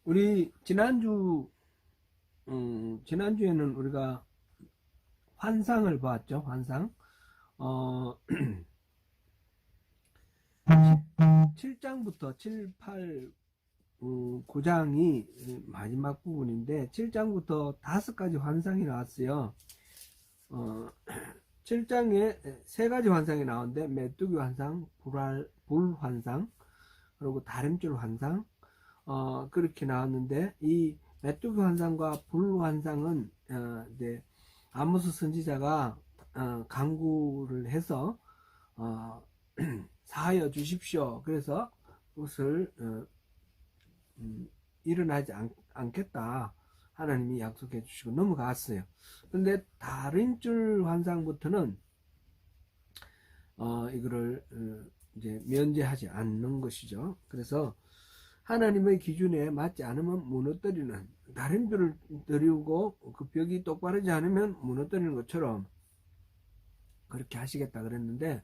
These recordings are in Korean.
우리 지난주에는 우리가 환상을 봤죠. 환상. 어, 7장부터 7, 8, 9장이 마지막 부분인데 7장부터 5가지 환상이 나왔어요. 7장에 3가지 환상이 나오는데 메뚜기 환상, 불 환상, 그리고 다림줄 환상, 그렇게 나왔는데 이 메뚜기 환상과 불 환상은 이제 아모스 선지자가 간구를 해서 사하여 주십시오. 그래서 그것을 일어나지 않겠다 하나님이 약속해 주시고 넘어갔어요. 그런데 다림줄 환상부터는 이거를 이제 면제하지 않는 것이죠. 그래서 하나님의 기준에 맞지 않으면 무너뜨리는, 다림줄을 들이우고 그 벽이 똑바르지 않으면 무너뜨리는 것처럼 그렇게 하시겠다 그랬는데,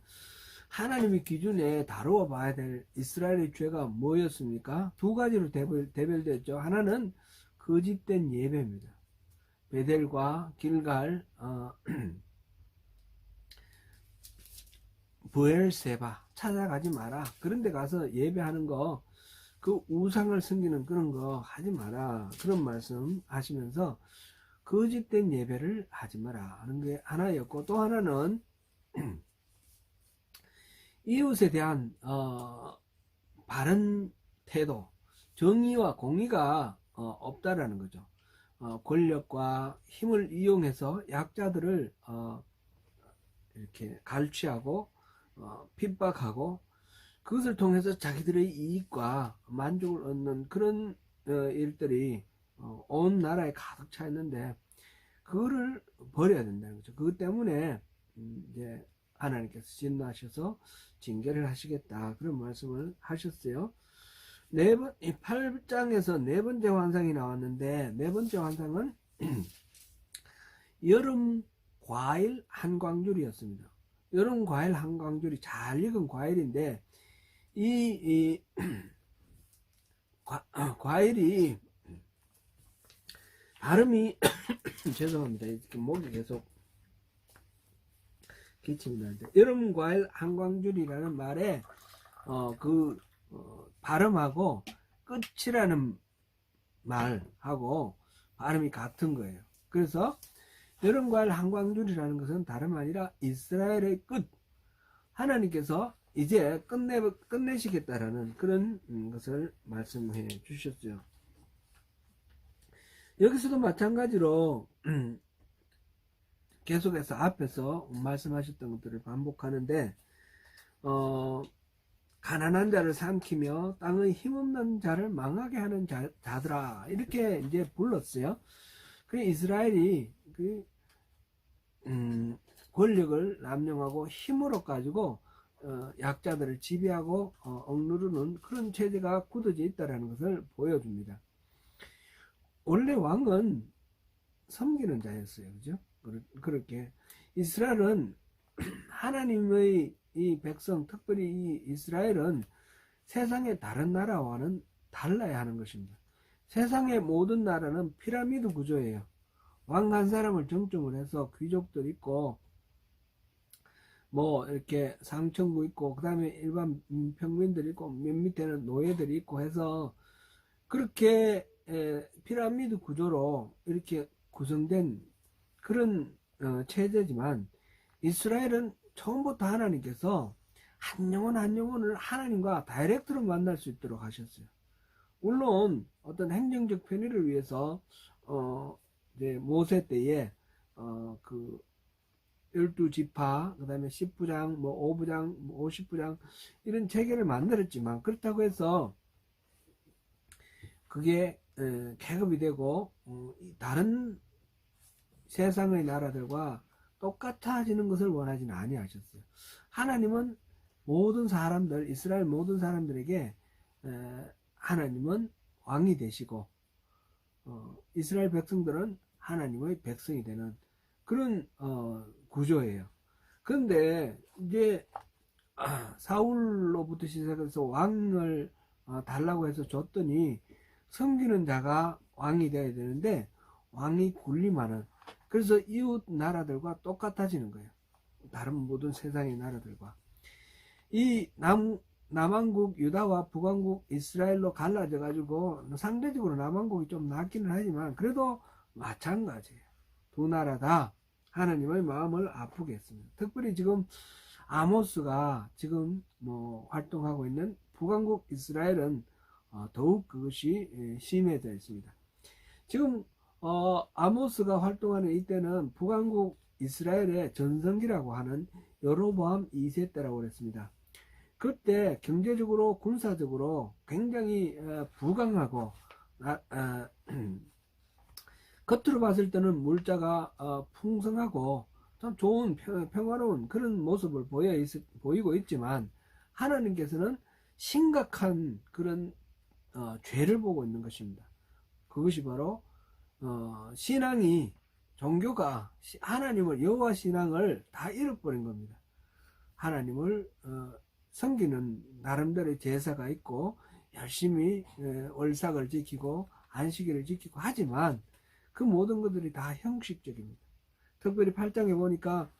하나님의 기준에 다루어 봐야 될 이스라엘의 죄가 뭐였습니까? 2가지로 대별되었죠. 하나는 거짓된 예배입니다. 베델과 길갈, 브엘세바 찾아가지 마라. 그런 데 가서 예배하는 거, 그 우상을 섬기는 그런 거 하지 마라. 그런 말씀 하시면서 거짓된 예배를 하지 마라 하는 게 하나였고, 또 하나는 이웃에 대한 바른 태도, 정의와 공의가 없다라는 거죠. 권력과 힘을 이용해서 약자들을 이렇게 갈취하고 핍박하고 그것을 통해서 자기들의 이익과 만족을 얻는 그런 일들이 온 나라에 가득 차 있는데, 그거를 버려야 된다는 거죠. 그것 때문에 이제 하나님께서 진노하셔서 징계를 하시겠다, 그런 말씀을 하셨어요. 이 8장에서 4번째 환상이 나왔는데, 4번째 환상은 여름 과일 한광줄이었습니다. 여름 과일 한광줄이 잘 익은 과일인데, 이 과일이 발음이 죄송합니다. 이렇게 목이 계속 기침이 나는데, 여름 과일 한광줄이라는 말에 발음하고 끝이라는 말하고 발음이 같은 거예요. 그래서 여름 과일 한광줄이라는 것은 다름 아니라 이스라엘의 끝, 하나님께서 이제 끝내시겠다라는 그런 것을 말씀해 주셨죠. 여기서도 마찬가지로 계속해서 앞에서 말씀하셨던 것들을 반복하는데, 가난한 자를 삼키며 땅의 힘없는 자를 망하게 하는 자들아, 이렇게 이제 불렀어요. 그 이스라엘이 권력을 남용하고 힘으로 가지고 약자들을 지배하고 억누르는 그런 체제가 굳어져 있다는 것을 보여줍니다. 원래 왕은 섬기는 자였어요. 그죠? 그렇게 이스라엘은 하나님의 이 백성, 특별히 이 이스라엘은 세상의 다른 나라와는 달라야 하는 것입니다. 세상의 모든 나라는 피라미드 구조예요. 왕 한 사람을 정점으로 해서 귀족들 있고, 뭐 이렇게 상층부 있고, 그 다음에 일반 평민들 있고, 맨 밑에는 노예들이 있고 해서 그렇게 피라미드 구조로 이렇게 구성된 그런 체제지만, 이스라엘은 처음부터 하나님께서 한 영혼 한 영혼을 하나님과 다이렉트로 만날 수 있도록 하셨어요. 물론 어떤 행정적 편의를 위해서 이제 모세 때에 그 12지파, 그 다음에 10부장, 뭐 5부장, 뭐 50부장 이런 체계를 만들었지만, 그렇다고 해서 그게 계급이 되고 다른 세상의 나라들과 똑같아지는 것을 원하지는 아니하셨어요. 하나님은 모든 사람들, 이스라엘 모든 사람들에게 하나님은 왕이 되시고, 이스라엘 백성들은 하나님의 백성이 되는 그런 구조예요. 그런데 이제 사울로부터 시작해서 왕을 달라고 해서 줬더니 섬기는 자가 왕이 되어야 되는데 왕이 군림하는, 그래서 이웃 나라들과 똑같아지는 거예요. 다른 모든 세상의 나라들과. 이 남왕국 유다와 북왕국 이스라엘로 갈라져 가지고 상대적으로 남왕국이 좀 낫기는 하지만 그래도 마찬가지예요. 두 나라 다 하나님의 마음을 아프게 했습니다. 특별히 지금 아모스가 지금 활동하고 있는 북왕국 이스라엘은 더욱 그것이 심해져 있습니다. 지금 아모스가 활동하는 이때는 북왕국 이스라엘의 전성기라고 하는 여로보암 2세 때라고 그랬습니다. 그때 경제적으로 군사적으로 굉장히 부강하고 겉으로 봤을 때는 물자가 풍성하고 참 좋은 평화로운 그런 모습을 보이고 있지만 하나님께서는 심각한 그런 죄를 보고 있는 것입니다. 그것이 바로 신앙이, 종교가 하나님을, 여호와 신앙을 다 잃어버린 겁니다. 하나님을 섬기는 나름대로의 제사가 있고 열심히 월삭을 지키고 안식일을 지키고 하지만 그 모든 것들이 다 형식적입니다. 특별히 8장에 보니까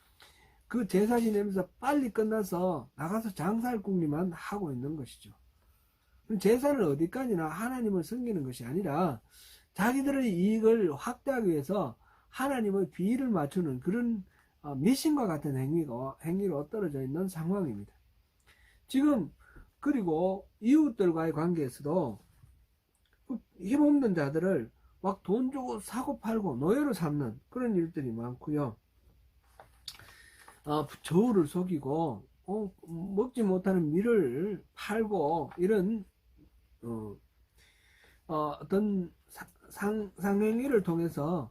그 제사 지내면서 빨리 끝나서 나가서 장사할 궁리만 하고 있는 것이죠. 제사는 어디까지나 하나님을 섬기는 것이 아니라 자기들의 이익을 확대하기 위해서 하나님의 비위를 맞추는 그런 미신과 같은 행위로 떨어져 있는 상황입니다. 지금 그리고 이웃들과의 관계에서도 힘없는 자들을 막 돈 주고 사고 팔고 노예로 삼는 그런 일들이 많고요. 저울을 속이고 먹지 못하는 밀을 팔고 이런 어떤 상행위를 통해서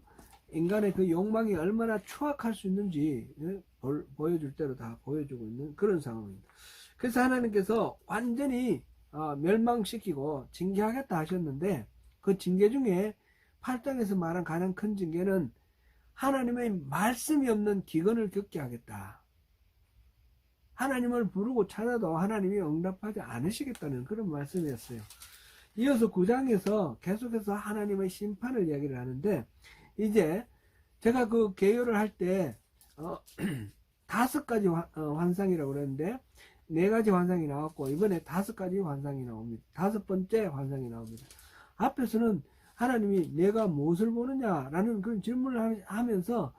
인간의 그 욕망이 얼마나 추악할 수 있는지 보여줄 대로 다 보여주고 있는 그런 상황입니다. 그래서 하나님께서 완전히 멸망시키고 징계하겠다 하셨는데 그 징계 중에 8장에서 말한 가장 큰 징계는 하나님의 말씀이 없는 기근을 겪게 하겠다. 하나님을 부르고 찾아도 하나님이 응답하지 않으시겠다는 그런 말씀이었어요. 이어서 9장에서 계속해서 하나님의 심판을 이야기를 하는데 이제 제가 그 개요를 할 때 5가지 환상이라고 그랬는데 4가지 환상이 나왔고 이번에 5가지 환상이 나옵니다. 5번째 환상이 나옵니다. 앞에서는 하나님이 내가 무엇을 보느냐라는 그런 질문을 하면서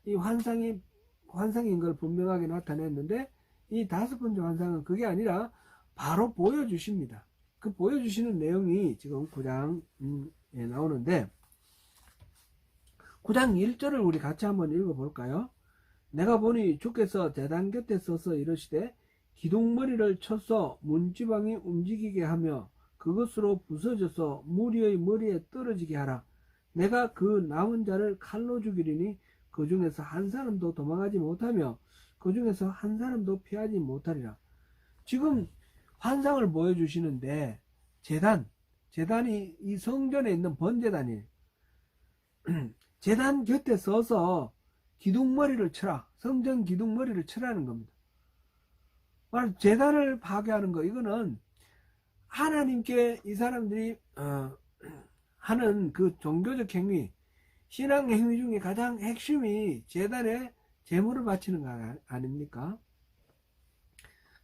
이 환상인 걸 분명하게 나타냈는데 이 5번째 환상은 그게 아니라 바로 보여주십니다. 그 보여주시는 내용이 지금 9장에 나오는데 9장 1절을 우리 같이 한번 읽어볼까요? 내가 보니 주께서 제단 곁에 서서 이르시되 기둥머리를 쳐서 문지방이 움직이게 하며 그것으로 부서져서 무리의 머리에 떨어지게 하라. 내가 그 남은 자를 칼로 죽이리니 그 중에서 한 사람도 도망하지 못하며 그 중에서 한 사람도 피하지 못하리라. 지금 환상을 보여주시는데 제단이 이 성전에 있는 번제단이에요. 제단 곁에 서서 기둥머리를 쳐라. 성전 기둥머리를 쳐라는 겁니다. 제단을 파괴하는 거, 이거는 하나님께 이 사람들이 하는 그 종교적 행위, 신앙 행위 중에 가장 핵심이 제단에 제물을 바치는 거 아닙니까?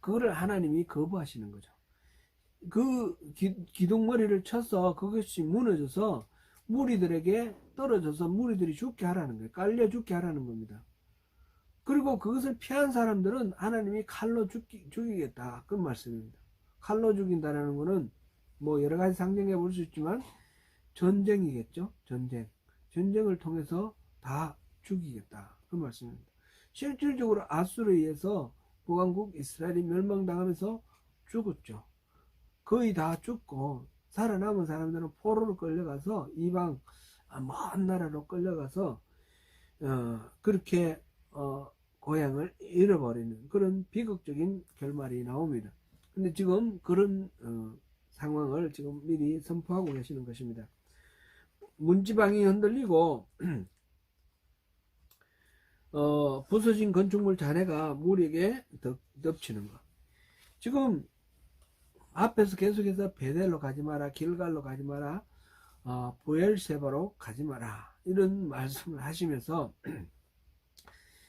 그거를 하나님이 거부하시는 거죠. 그 기둥머리를 쳐서 그것이 무너져서 무리들에게 떨어져서 무리들이 죽게 하라는 거예요. 깔려 죽게 하라는 겁니다. 그리고 그것을 피한 사람들은 하나님이 칼로 죽이겠다. 그 말씀입니다. 칼로 죽인다는 것은 뭐 여러 가지 상징해 볼 수 있지만 전쟁이겠죠. 전쟁을 통해서 다 죽이겠다. 그 말씀입니다. 실질적으로 아수르에 의해서 북왕국 이스라엘이 멸망당하면서 죽었죠. 거의 다 죽고 살아남은 사람들은 포로로 끌려가서 이방 먼 나라로 끌려가서 그렇게 고향을 잃어버리는 그런 비극적인 결말이 나옵니다. 근데 지금 그런 상황을 지금 미리 선포하고 계시는 것입니다. 문지방이 흔들리고 부서진 건축물 잔해가 물에게 덮치는 것. 지금 앞에서 계속해서 베델로 가지 마라, 길갈로 가지 마라, 부엘세바로 가지 마라, 이런 말씀을 하시면서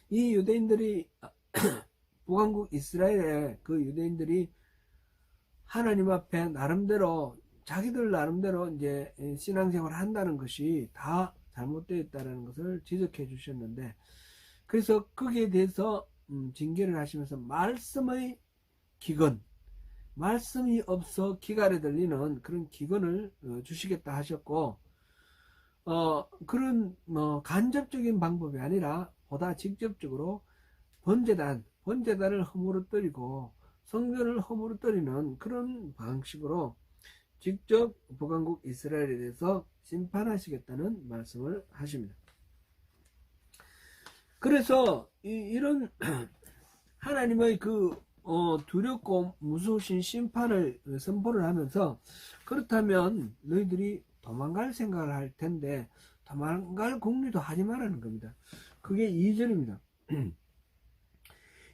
이 유대인들이 북왕국 이스라엘의 그 유대인들이 하나님 앞에 나름대로 자기들 나름대로 이제 신앙생활을 한다는 것이 다 잘못되어 있다는 것을 지적해 주셨는데, 그래서 거기에 대해서 징계를 하시면서 말씀의 기근, 말씀이 없어 기갈에 들리는 그런 기근을 주시겠다 하셨고, 그런 간접적인 방법이 아니라 보다 직접적으로 번제단을 허물어뜨리고 성전을 허물어뜨리는 그런 방식으로 직접 북왕국 이스라엘에 대해서 심판하시겠다는 말씀을 하십니다. 그래서 이런 하나님의 그 두렵고 무서우신 심판을 선포를 하면서, 그렇다면 너희들이 도망갈 생각을 할 텐데 도망갈 궁리도 하지 말라는 겁니다. 그게 2절입니다.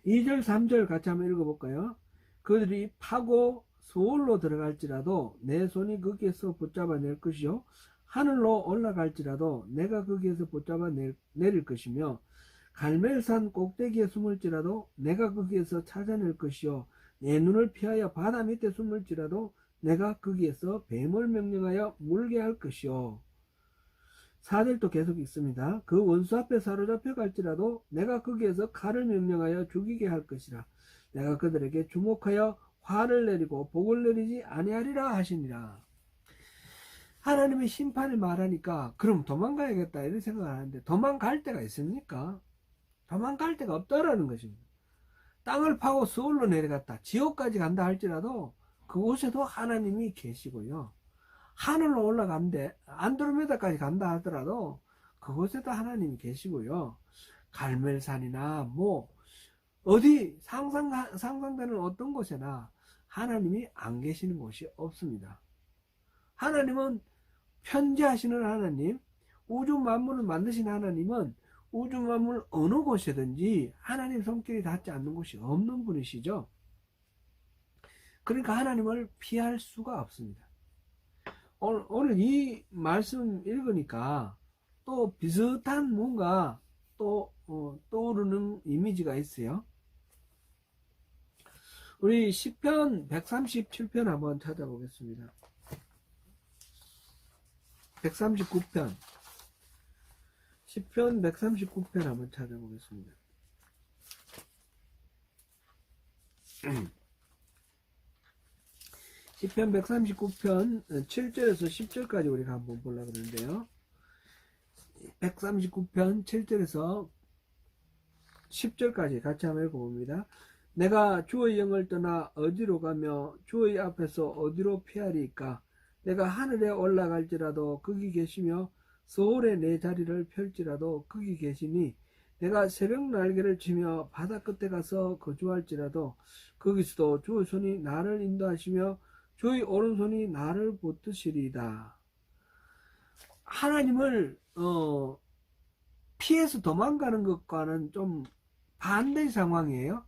2절 3절 같이 한번 읽어볼까요? 그들이 파고 소홀로 들어갈지라도 내 손이 거기에서 붙잡아 낼 것이요, 하늘로 올라갈지라도 내가 거기에서 붙잡아 내릴 것이며, 갈멜산 꼭대기에 숨을지라도 내가 거기에서 찾아낼 것이요, 내 눈을 피하여 바다 밑에 숨을지라도 내가 거기에서 뱀을 명령하여 물게 할 것이요. 4절도 계속 있습니다. 그 원수 앞에 사로잡혀 갈지라도 내가 거기에서 칼을 명령하여 죽이게 할 것이라. 내가 그들에게 주목하여 화를 내리고 복을 내리지 아니하리라 하시니라. 하나님의 심판을 말하니까 그럼 도망가야겠다 이런 생각을 하는데, 도망갈 데가 있습니까? 도망갈 데가 없다라는 것입니다. 땅을 파고 서울로 내려갔다, 지옥까지 간다 할지라도 그곳에도 하나님이 계시고요, 하늘로 올라간데 안드로메다까지 간다 하더라도 그곳에도 하나님이 계시고요, 갈멜산이나 뭐 어디 상상되는 어떤 곳에나 하나님이 안 계시는 곳이 없습니다. 하나님은 편재하시는 하나님, 우주 만물을 만드신 하나님은 우주 만물 어느 곳이든지 하나님 손길이 닿지 않는 곳이 없는 분이시죠. 그러니까 하나님을 피할 수가 없습니다. 오늘 이 말씀 읽으니까 또 비슷한 뭔가 또 떠오르는 이미지가 있어요. 우리 시편 137편 한번 찾아보겠습니다. 139편, 시편 139편 한번 찾아보겠습니다. 시편 139편 7절에서 10절까지 우리가 한번 보려고 그러는데요, 139편 7절에서 10절까지 같이 한번 읽어봅니다. 내가 주의 영을 떠나 어디로 가며 주의 앞에서 어디로 피하리까? 내가 하늘에 올라갈지라도 거기 계시며 서울에 내 자리를 펼지라도 거기 계시니, 내가 새벽 날개를 치며 바다 끝에 가서 거주할지라도 거기서도 주의 손이 나를 인도하시며 주의 오른손이 나를 붙드시리이다. 하나님을 피해서 도망가는 것과는 좀 반대의 상황이에요.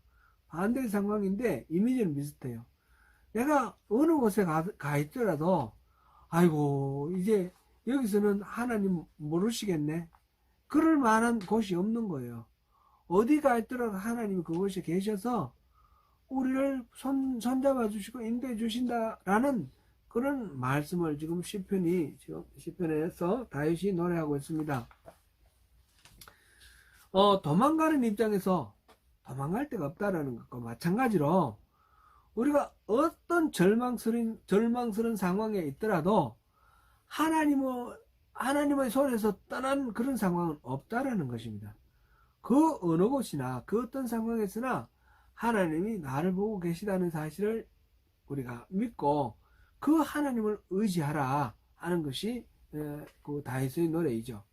반대의 상황인데 이미지는 비슷해요. 내가 어느 곳에 가 있더라도 아이고 이제 여기서는 하나님 모르시겠네, 그럴 만한 곳이 없는 거예요. 어디 가 있더라도 하나님이 그곳에 계셔서 우리를 손잡아 주시고 인도해 주신다라는 그런 말씀을 지금 시편에서 다윗이 노래하고 있습니다. 도망가는 입장에서 도망갈 데가 없다라는 것과 마찬가지로 우리가 어떤 절망스러운 상황에 있더라도 하나님의 손에서 떠난 그런 상황은 없다라는 것입니다. 그 어느 곳이나 그 어떤 상황에서나 하나님이 나를 보고 계시다는 사실을 우리가 믿고 그 하나님을 의지하라 하는 것이 그 다윗의 노래이죠.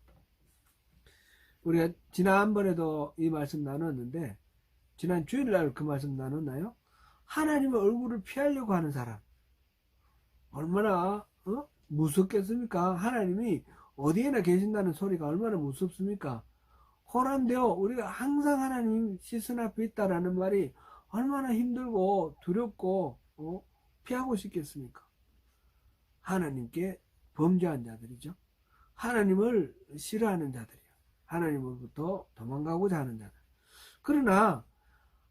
우리가 지난번에도 이 말씀 나눴는데, 지난 주일날 그 말씀 나눴나요? 하나님의 얼굴을 피하려고 하는 사람 얼마나 무섭겠습니까? 하나님이 어디에나 계신다는 소리가 얼마나 무섭습니까? 호란되어 우리가 항상 하나님 시선 앞에 있다라는 말이 얼마나 힘들고 두렵고 피하고 싶겠습니까? 하나님께 범죄한 자들이죠. 하나님을 싫어하는 자들이에요. 하나님으로부터 도망가고자 하는 자들. 그러나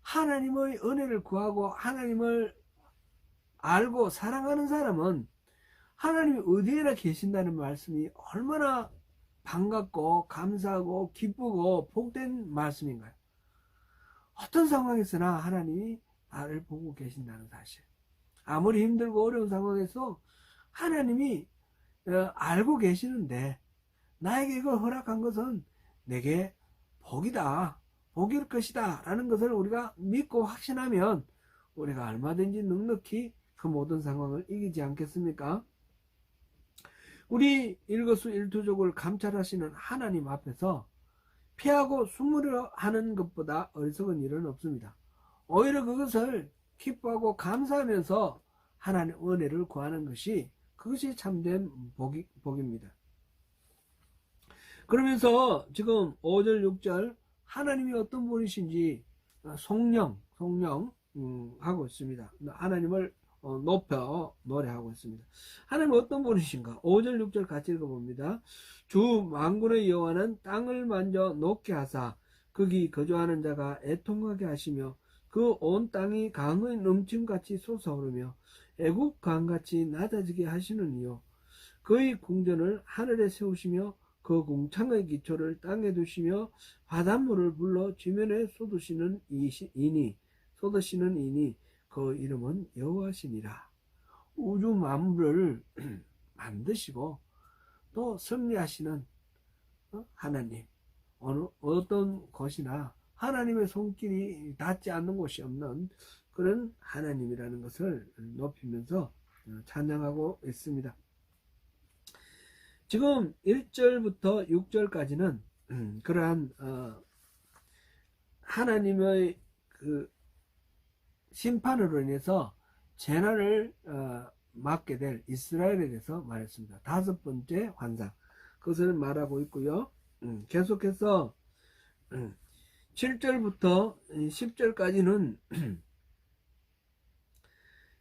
하나님의 은혜를 구하고 하나님을 알고 사랑하는 사람은 하나님이 어디에나 계신다는 말씀이 얼마나 반갑고 감사하고 기쁘고 복된 말씀인가요? 어떤 상황에서나 하나님이 나를 보고 계신다는 사실. 아무리 힘들고 어려운 상황에서 하나님이 알고 계시는데 나에게 이걸 허락한 것은 내게 복이다, 복일 것이다 라는 것을 우리가 믿고 확신하면 우리가 얼마든지 넉넉히 그 모든 상황을 이기지 않겠습니까? 우리 일거수일투족을 감찰하시는 하나님 앞에서 피하고 숨으려 하는 것보다 어리석은 일은 없습니다. 오히려 그것을 기뻐하고 감사하면서 하나님의 은혜를 구하는 것이, 그것이 참된 복입니다. 그러면서 지금 5절 6절 하나님이 어떤 분이신지 송령 하고 있습니다. 하나님을 높여 노래하고 있습니다. 하나님 어떤 분이신가? 5절 6절 같이 읽어봅니다. 주 만군의 여호와는 땅을 만져 녹게 하사 거기 거주하는 자가 애통하게 하시며 그 온 땅이 강의 넘침같이 솟아오르며 애국 강같이 낮아지게 하시는 이요, 그의 궁전을 하늘에 세우시며 그 궁창의 기초를 땅에 두시며 바닷물을 불러 지면에 쏟으시는 이니 그 이름은 여호와시니라. 우주 만물을 만드시고 또 섭리하시는 하나님, 어떤 것이나 하나님의 손길이 닿지 않는 곳이 없는 그런 하나님이라는 것을 높이면서 찬양하고 있습니다. 지금 1절부터 6절까지는 그러한 하나님의 그 심판으로 인해서 재난을 맞게 될 이스라엘에 대해서 말했습니다. 5번째 환상, 그것을 말하고 있고요. 계속해서 7절부터 10절까지는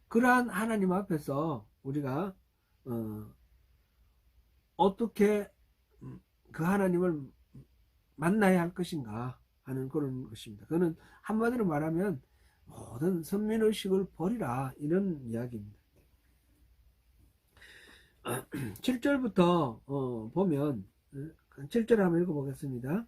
그러한 하나님 앞에서 우리가 어떻게 그 하나님을 만나야 할 것인가 하는 그런 것입니다. 그는 한마디로 말하면 모든 선민의식을 버리라, 이런 이야기입니다. 7절부터 보면 7절 한번 읽어보겠습니다.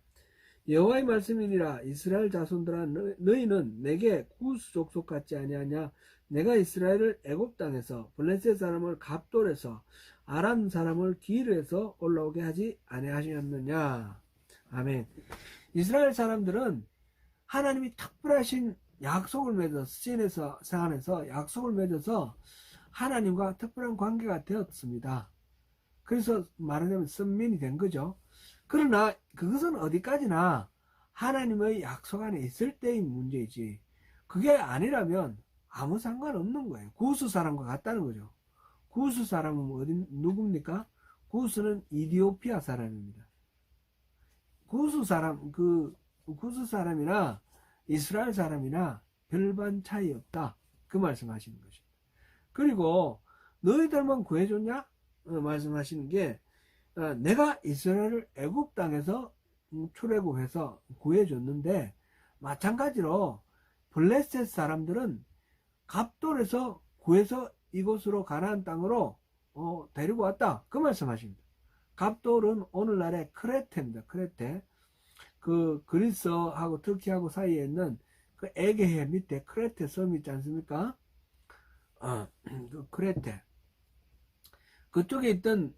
여호와의 말씀이니라. 이스라엘 자손들아, 너희는 내게 구스 족속 같지 아니하냐? 내가 이스라엘을 애굽 땅에서 블레셋 사람을 갑돌에서 아람 사람을 기르에서 올라오게 하지 아니하셨느냐? 아멘. 이스라엘 사람들은 하나님이 특별하신 약속을 맺어서 시내에서 산에서 약속을 맺어서 하나님과 특별한 관계가 되었습니다. 그래서 말하자면 선민이 된 거죠. 그러나 그것은 어디까지나 하나님의 약속 안에 있을 때의 문제이지, 그게 아니라면 아무 상관없는 거예요. 구스 사람과 같다는 거죠. 구스 사람은 누굽니까? 구스는 이디오피아 사람입니다. 구스 사람이나 이스라엘 사람이나 별반 차이 없다, 그 말씀하시는 것입니다. 그리고 너희들만 구해줬냐? 말씀하시는 게, 내가 이스라엘을 애굽 땅에서 출애굽해서 구해줬는데, 마찬가지로 블레셋 사람들은 갑돌에서 구해서 이곳으로 가나안 땅으로 데리고 왔다, 그 말씀하십니다. 갑돌은 오늘날의 크레테입니다. 크레테. 그 그리스하고 터키하고 사이에 있는 그 에게해 밑에 크레테 섬이 있지 않습니까? 그 크레테. 그쪽에 있던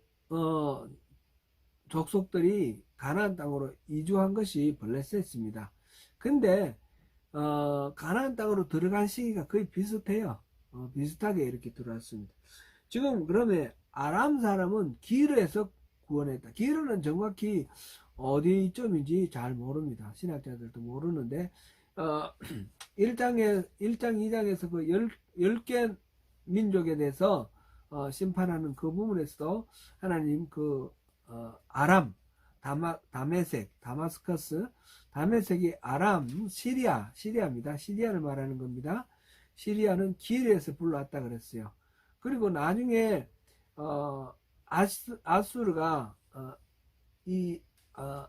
족속들이 가나안 땅으로 이주한 것이 블레셋입니다. 근데 가나안 땅으로 들어간 시기가 거의 비슷해요. 비슷하게 이렇게 들어왔습니다. 지금 그러면 아람 사람은 기르에서 구원했다. 기르는 정확히 어디쯤인지 잘 모릅니다. 신학자들도 모르는데 1장 2장에서 그 10개 민족에 대해서 심판하는 그 부분에서도 하나님 그 아람, 다메섹, 다마스커스, 다메섹이 아람, 시리아입니다. 시리아를 말하는 겁니다. 시리아는 기르에서 불러왔다 그랬어요. 그리고 나중에 아수르가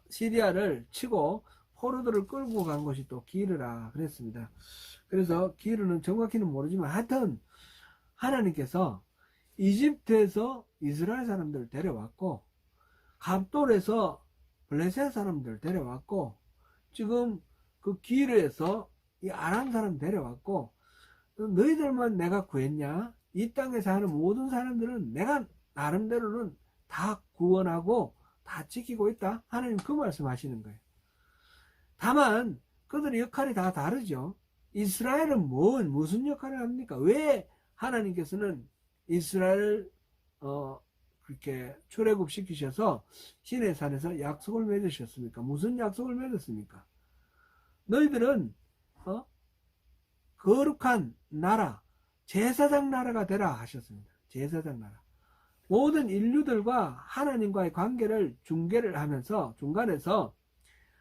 시리아를 치고 포로들을 끌고 간 것이 또 기르라 그랬습니다. 그래서 기르는 정확히는 모르지만 하여튼 하나님께서 이집트에서 이스라엘 사람들을 데려왔고 갑돌에서 블레셋 사람들을 데려왔고 지금 그 기르에서 이 아람 사람 데려왔고 너희들만 내가 구했냐? 이 땅에 사는 모든 사람들은 내가 나름대로는 다 구원하고 다 지키고 있다. 하나님 그 말씀 하시는 거예요. 다만 그들의 역할이 다 다르죠. 이스라엘은 무슨 역할을 합니까? 왜 하나님께서는 이스라엘을 그렇게 출애굽시키셔서 시내산에서 약속을 맺으셨습니까? 무슨 약속을 맺었습니까? 너희들은 거룩한 나라, 제사장 나라가 되라 하셨습니다. 제사장 나라. 모든 인류들과 하나님과의 관계를 중개를 하면서 중간에서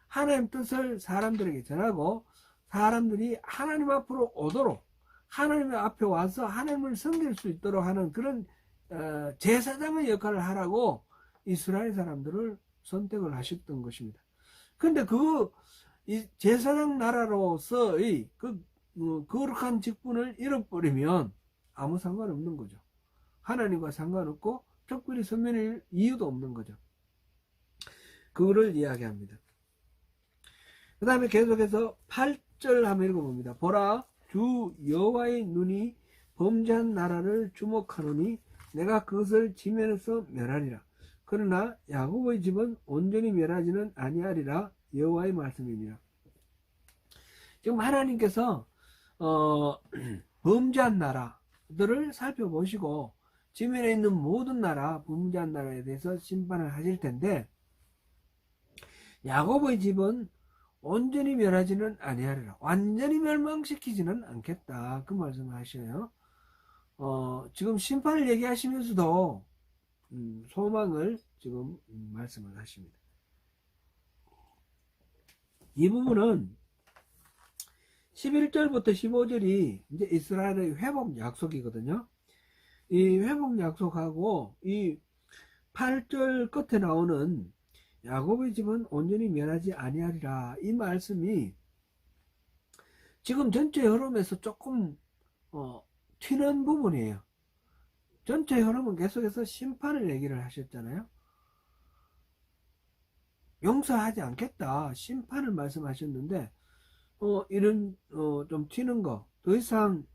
하나님 뜻을 사람들에게 전하고 사람들이 하나님 앞으로 오도록 하나님 앞에 와서 하나님을 섬길 수 있도록 하는 그런 제사장의 역할을 하라고 이스라엘 사람들을 선택을 하셨던 것입니다. 근데 이 제사장 나라로서의 거룩한 직분을 잃어버리면 아무 상관없는 거죠. 하나님과 상관없고 특별히 선면일 이유도 없는 거죠. 그거를 이야기합니다. 그 다음에 계속해서 8절 한번 읽어봅니다. 보라, 주 여호와의 눈이 범죄한 나라를 주목하노니 내가 그것을 지면에서 멸하리라. 그러나 야곱의 집은 온전히 멸하지는 아니하리라. 여호와의 말씀이니라. 지금 하나님께서 범죄한 나라들을 살펴보시고 지면에 있는 모든 나라, 범죄한 나라에 대해서 심판을 하실 텐데 야곱의 집은 온전히 멸하지는 아니하리라. 완전히 멸망시키지는 않겠다. 그 말씀을 하셔요. 지금 심판을 얘기하시면서도 소망을 지금 말씀을 하십니다. 이 부분은 11절부터 15절이 이제 이스라엘의 회복 약속이거든요. 이 회복 약속하고 이 8절 끝에 나오는 야곱의 집은 온전히 멸하지 아니하리라. 이 말씀이 지금 전체 흐름에서 조금 튀는 부분이에요. 전체 흐름은 계속해서 심판을 얘기를 하셨잖아요. 용서하지 않겠다. 심판을 말씀하셨는데 이런 좀 튀는 거 더 이상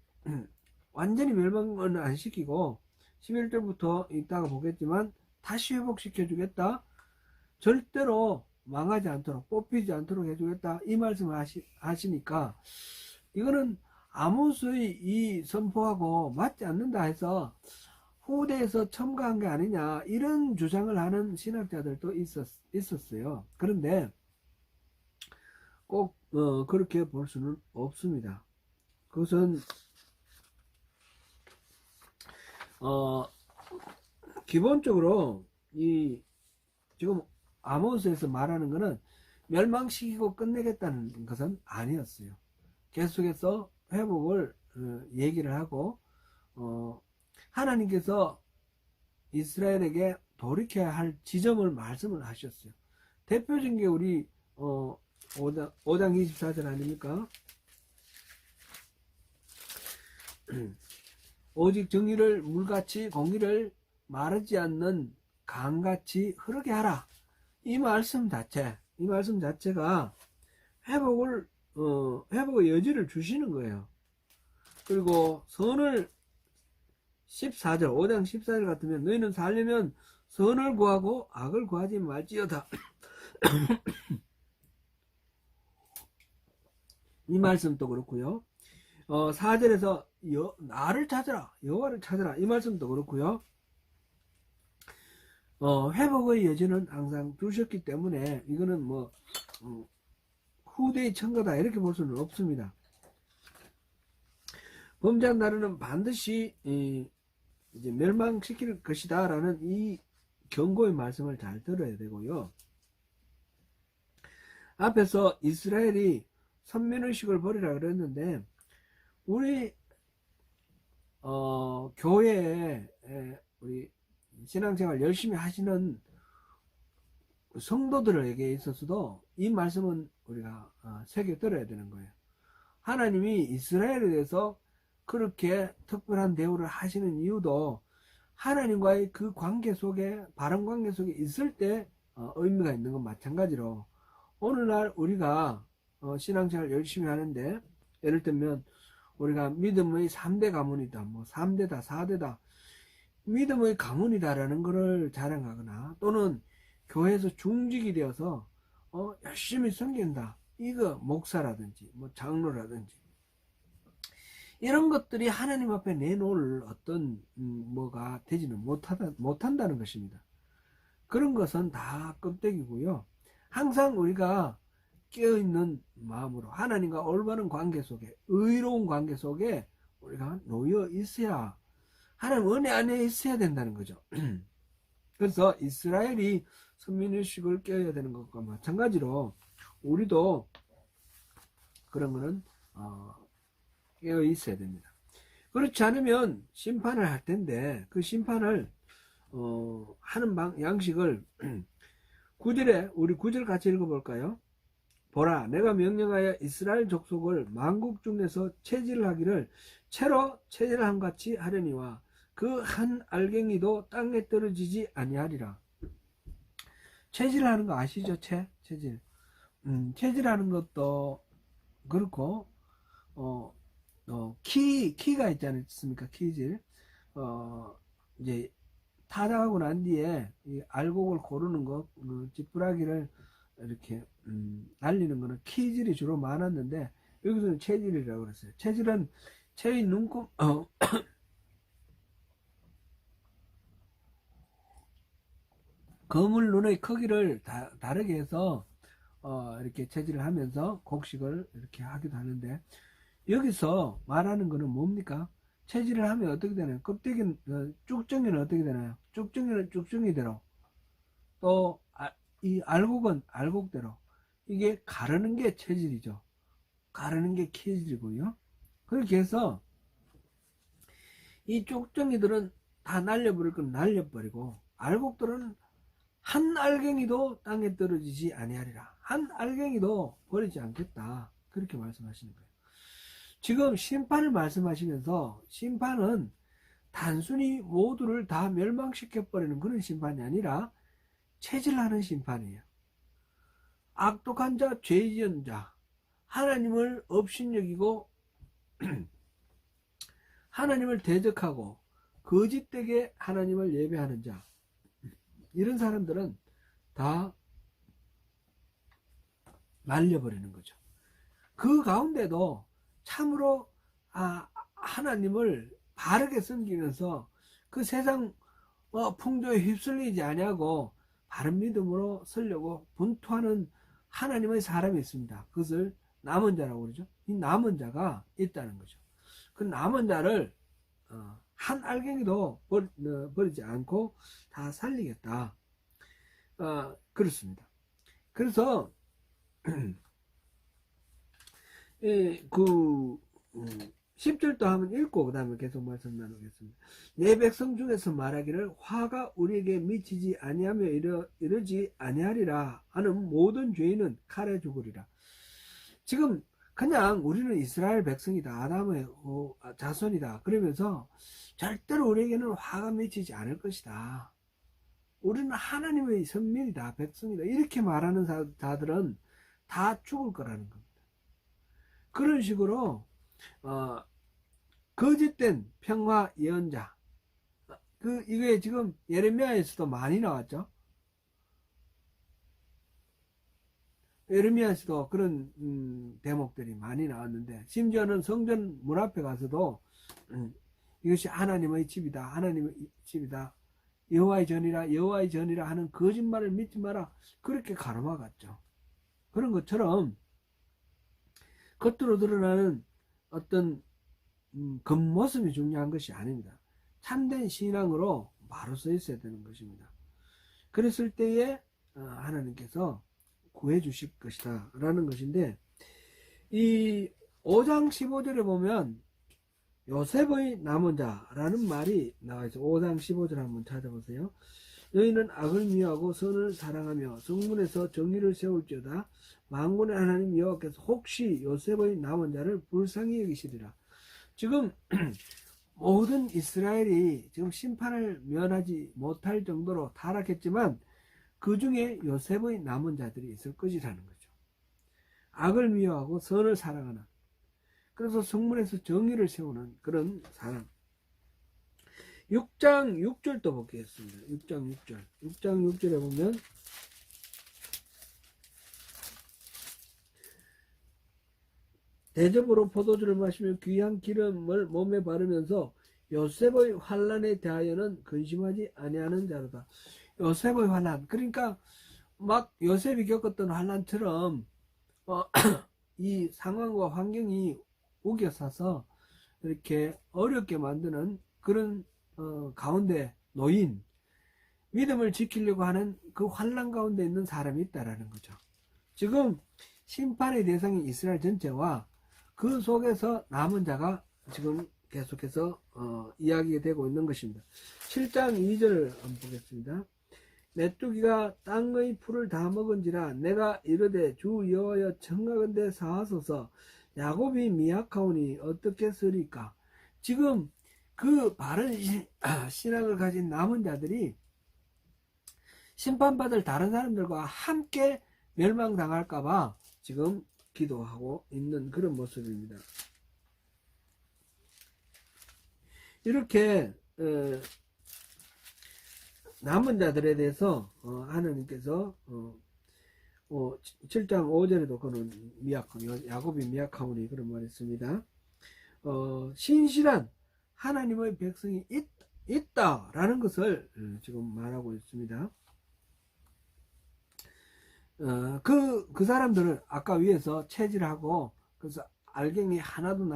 완전히 멸망은 안 시키고 11절부터 이따가 보겠지만 다시 회복시켜 주겠다. 절대로 망하지 않도록 뽑히지 않도록 해주겠다. 이 말씀을 하시니까 이거는 아모스의 이 선포하고 맞지 않는다 해서 후대에서 첨가한 게 아니냐 이런 주장을 하는 신학자들도 있었어요. 그런데 꼭 그렇게 볼 수는 없습니다. 그것은 기본적으로 지금 아모스에서 말하는 것은 멸망시키고 끝내겠다는 것은 아니었어요. 계속해서 회복을 얘기를 하고 하나님께서 이스라엘에게 돌이켜야 할 지점을 말씀을 하셨어요. 대표적인 게 우리 5장 24절 아닙니까? 오직 정의를 물같이 공의를 마르지 않는 강같이 흐르게 하라. 이 말씀 자체가 회복의 여지를 주시는 거예요. 그리고 선을 14절, 5장 14절 같으면 너희는 살려면 선을 구하고 악을 구하지 말지어다. 이 말씀도 그렇고요. 4절에서 나를 찾으라, 여호와를 찾으라. 이 말씀도 그렇고요. 회복의 여지는 항상 두셨기 때문에 이거는 후대의 첨가다 이렇게 볼 수는 없습니다. 범죄한 나라는 반드시 이제 멸망시킬 것이다 라는 이 경고의 말씀을 잘 들어야 되고요. 앞에서 이스라엘이 선민의식을 버리라 그랬는데 우리 교회에 우리 신앙생활 열심히 하시는 성도들에게 있어서도 이 말씀은 우리가 새겨 들어야 되는 거예요. 하나님이 이스라엘에 대해서 그렇게 특별한 대우를 하시는 이유도 하나님과의 그 관계 속에, 바른 관계 속에 있을 때 의미가 있는 건 마찬가지로, 오늘날 우리가 신앙생활 열심히 하는데, 예를 들면 우리가 믿음의 3대 가문이다, 뭐 3대다 4대다, 믿음의 가문이다라는 것을 자랑하거나, 또는 교회에서 중직이 되어서 열심히 섬긴다, 이거 목사라든지 뭐 장로라든지 이런 것들이 하나님 앞에 내놓을 어떤 뭐가 되지는 못한다는 것입니다. 그런 것은 다 껍데기고요. 항상 우리가 깨어있는 마음으로 하나님과 올바른 관계 속에, 의로운 관계 속에 우리가 놓여 있어야, 하나님 은혜 안에 있어야 된다는 거죠. 그래서 이스라엘이 선민의식을 깨어야 되는 것과 마찬가지로 우리도 그런 거는 깨어 있어야 됩니다. 그렇지 않으면 심판을 할 텐데, 그 심판을 하는 양식을 9절에, 우리 9절 같이 읽어볼까요? 보라, 내가 명령하여 이스라엘 족속을 만국 중에서 체질하기를 채로 체질한 같이 하려니와 그 한 알갱이도 땅에 떨어지지 아니하리라. 체질하는 거 아시죠? 체질. 체질하는 것도 그렇고, 키가 있지 않습니까? 키질. 이제 타작하고 난 뒤에 이 알곡을 고르는 거, 지푸라기를 이렇게 날리는 거는 키질이 주로 많았는데, 여기서는 체질이라고 그랬어요. 체질은 체의 눈곱, 거물 눈의 크기를 다르게 해서 이렇게 체질을 하면서 곡식을 이렇게 하기도 하는데, 여기서 말하는 거는 뭡니까? 체질을 하면 어떻게 되나요? 껍데기는, 쭉정이는 어떻게 되나요? 쭉정이는 쭉정이대로, 또 이 알곡은 알곡대로, 이게 가르는 게 체질이죠. 가르는 게 키질이고요. 그렇게 해서 이 쭉정이들은 다 날려버릴 건 날려버리고, 알곡들은 한 알갱이도 땅에 떨어지지 아니하리라. 한 알갱이도 버리지 않겠다. 그렇게 말씀하시는 거예요. 지금 심판을 말씀하시면서, 심판은 단순히 모두를 다 멸망시켜버리는 그런 심판이 아니라 체질하는 심판이에요. 악독한 자, 죄 지은 자, 하나님을 업신여기고 하나님을 대적하고 거짓되게 하나님을 예배하는 자, 이런 사람들은 다 날려버리는 거죠. 그 가운데도 참으로 하나님을 바르게 섬기면서 그 세상 풍조에 휩쓸리지 아니하고 바른 믿음으로 서려고 분투하는 하나님의 사람이 있습니다. 그것을 남은 자라고 그러죠. 이 남은 자가 있다는 거죠. 그 남은 자를 한 알갱이도 버리지 않고 다 살리겠다. 그렇습니다. 그래서 그 10절도 한번 읽고 그 다음에 계속 말씀 나누겠습니다. 내 백성 중에서 말하기를 화가 우리에게 미치지 아니하며 이러지 아니하리라 하는 모든 죄인은 칼에 죽으리라. 지금 그냥 우리는 이스라엘 백성이다, 아담의 자손이다 그러면서 절대로 우리에게는 화가 미치지 않을 것이다, 우리는 하나님의 선민이다, 백성이다, 이렇게 말하는 자들은 다 죽을 거라는 겁니다. 그런 식으로 거짓된 평화 예언자, 이게 지금 예레미야에서도 많이 나왔죠. 예레미야에서도 그런 대목들이 많이 나왔는데, 심지어는 성전 문 앞에 가서도 이것이 하나님의 집이다, 하나님의 집이다, 여호와의 전이라, 여호와의 전이라 하는 거짓말을 믿지 마라, 그렇게 가르마갔죠. 그런 것처럼 겉으로 드러나는 어떤 겉모습이 중요한 것이 아닙니다. 참된 신앙으로 바로 서 있어야 되는 것입니다. 그랬을 때에 하나님께서 구해 주실 것이다 라는 것인데, 이 5장 15절에 보면 요셉의 남은 자라는 말이 나와 있어요. 5장 15절 한번 찾아보세요. 너희는 악을 미워하고 선을 사랑하며 성문에서 정의를 세울지어다. 만군의 하나님 여호와께서 혹시 요셉의 남은 자를 불쌍히 여기시리라. 지금 모든 이스라엘이 지금 심판을 면하지 못할 정도로 타락했지만 그 중에 요셉의 남은 자들이 있을 것이라는 거죠. 악을 미워하고 선을 사랑하는, 그래서 성문에서 정의를 세우는 그런 사람. 6장 6절도 보겠습니다. 6장 6절. 6장 6절에 보면 대접으로 포도주를 마시며 귀한 기름을 몸에 바르면서 요셉의 환난에 대하여는 근심하지 아니하는 자로다. 요셉의 환난, 그러니까 막 요셉이 겪었던 환난처럼 이 상황과 환경이 우겨서서 이렇게 어렵게 만드는 그런 가운데 놓인, 믿음을 지키려고 하는 그 환난 가운데 있는 사람이 있다라는 거죠. 지금 심판의 대상이 이스라엘 전체와 그 속에서 남은 자가 지금 계속해서 이야기가 되고 있는 것입니다. 7장 2절 한번 보겠습니다. 메뚜기가 땅의 풀을 다 먹은지라 내가 이르되 주 여호와여 청하건대 사하소서. 야곱이 미약하오니 어떻게 쓰리까. 지금 그 바른 신앙을 가진 남은 자들이 심판받을 다른 사람들과 함께 멸망당할까봐 지금 기도하고 있는 그런 모습입니다. 이렇게 남은 자들에 대해서 하나님께서 7장 5절에도 그는 야곱이 미약하오니 그런 말이 있습니다. 신실한 하나님의 백성이 있다라는 것을 지금 말하고 있습니다. 그 사람들은 아까 위에서 체질하고 그래서 알갱이 하나도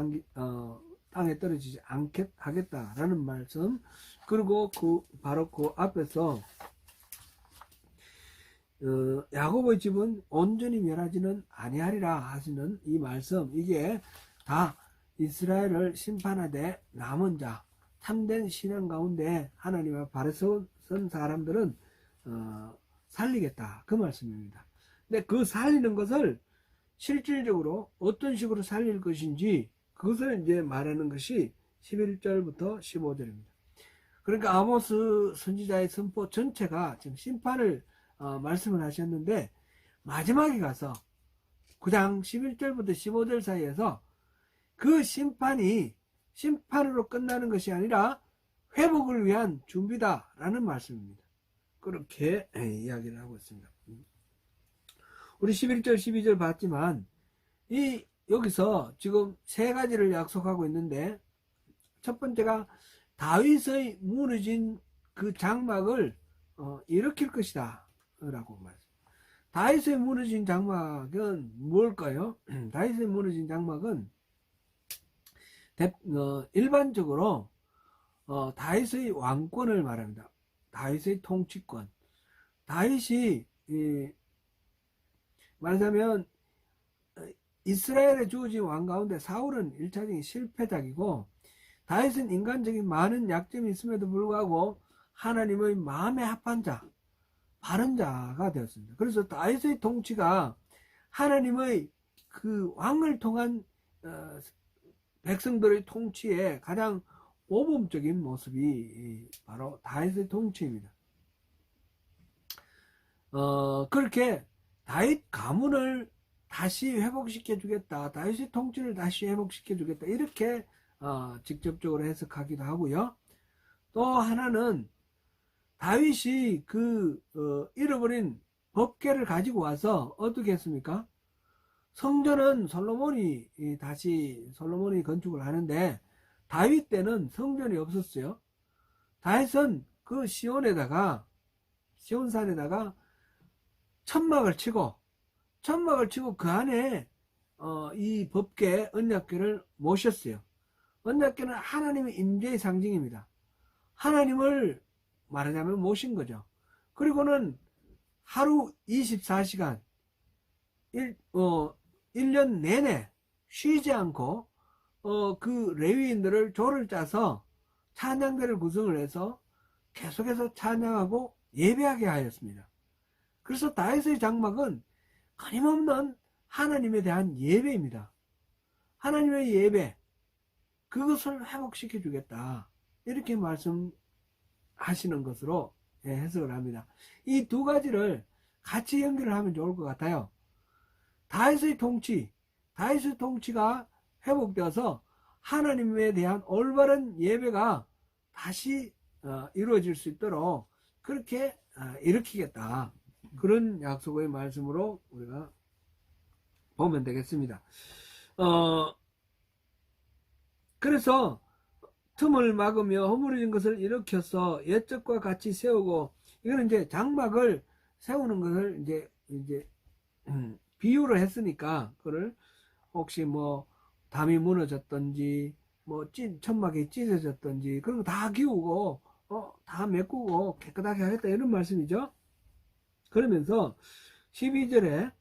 땅에 떨어지지 않게 하겠다라는 말씀, 그리고 바로 그 앞에서 야곱의 집은 온전히 멸하지는 아니하리라 하시는 이 말씀, 이게 다 이스라엘을 심판하되 남은 자, 참된 신앙 가운데 하나님 앞에 바로 선 사람들은 살리겠다, 그 말씀입니다. 근데 그 살리는 것을 실질적으로 어떤 식으로 살릴 것인지 그것을 이제 말하는 것이 11절부터 15절입니다. 그러니까 아모스 선지자의 선포 전체가 지금 심판을 말씀을 하셨는데, 마지막에 가서 9장 11절부터 15절 사이에서 그 심판이 심판으로 끝나는 것이 아니라 회복을 위한 준비다라는 말씀입니다. 그렇게 이야기를 하고 있습니다. 우리 11절 12절 봤지만 여기서 지금 세 가지를 약속하고 있는데, 첫 번째가 다윗의 무너진 그 장막을 일으킬 것이다 라고 말했습니다. 다윗의 무너진 장막은 뭘까요? 다윗의 무너진 장막은 일반적으로 다윗의 왕권을 말합니다. 다윗의 통치권. 다윗이 말하자면 이스라엘에 주어진 왕 가운데 사울은 1차적인 실패작이고, 다윗은 인간적인 많은 약점이 있음에도 불구하고 하나님의 마음에 합한 자, 바른 자가 되었습니다. 그래서 다윗의 통치가 하나님의 그 왕을 통한 백성들의 통치에 가장 모범적인 모습이 바로 다윗의 통치입니다. 그렇게 다윗 가문을 다시 회복시켜 주겠다, 다윗의 통치를 다시 회복시켜 주겠다, 이렇게 직접적으로 해석하기도 하고요. 또 하나는 다윗이 잃어버린 법궤를 가지고 와서 어떻게 했습니까? 성전은 솔로몬이 건축을 하는데, 다윗 때는 성전이 없었어요. 다윗은 그 시온산에다가 천막을 치고 그 안에 이 법궤 언약궤를 모셨어요. 언약궤는 하나님의 임재의 상징입니다. 하나님을 말하자면 모신 거죠. 그리고는 하루 24시간 1년 내내 쉬지 않고 그 레위인들을 조를 짜서 찬양대를 구성을 해서 계속해서 찬양하고 예배하게 하였습니다. 그래서 다윗의 장막은 끊임없는 하나님에 대한 예배입니다. 하나님의 예배, 그것을 회복시켜 주겠다, 이렇게 말씀하시는 것으로 해석을 합니다. 이 두 가지를 같이 연결을 하면 좋을 것 같아요. 다윗의 통치가 회복되어서 하나님에 대한 올바른 예배가 다시 이루어질 수 있도록 그렇게 일으키겠다, 그런 약속의 말씀으로 우리가 보면 되겠습니다. 그래서 틈을 막으며 허물어진 것을 일으켜서 옛적과 같이 세우고, 이거는 이제 장막을 세우는 것을 이제 비유를 했으니까, 그걸 혹시 뭐 담이 무너졌던지 뭐 천막이 찢어졌던지 그런 거 다 기우고 다 메꾸고 깨끗하게 하겠다, 이런 말씀이죠. 그러면서 12절에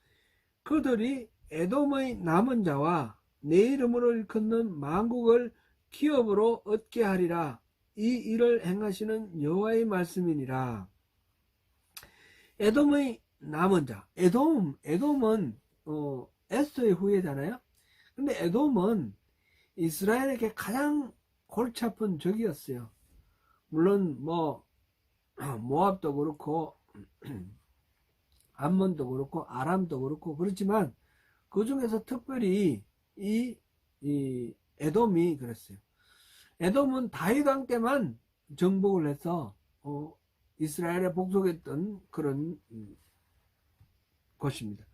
그들이 에돔의 남은 자와 내 이름으로 일컫는 만국을 기업으로 얻게 하리라, 이 일을 행하시는 여호와의 말씀이니라. 에돔의 남은 자, 에돔은 에스더의 후예잖아요. 근데 에돔은 이스라엘에게 가장 골치 아픈 적이었어요. 물론 뭐 모압도 그렇고 암몬도 그렇고 아람도 그렇고 그렇지만, 그 중에서 특별히 이 에돔이 그랬어요. 에돔은 다윗 왕 때만 정복을 해서 이스라엘에 복속했던 그런 곳입니다.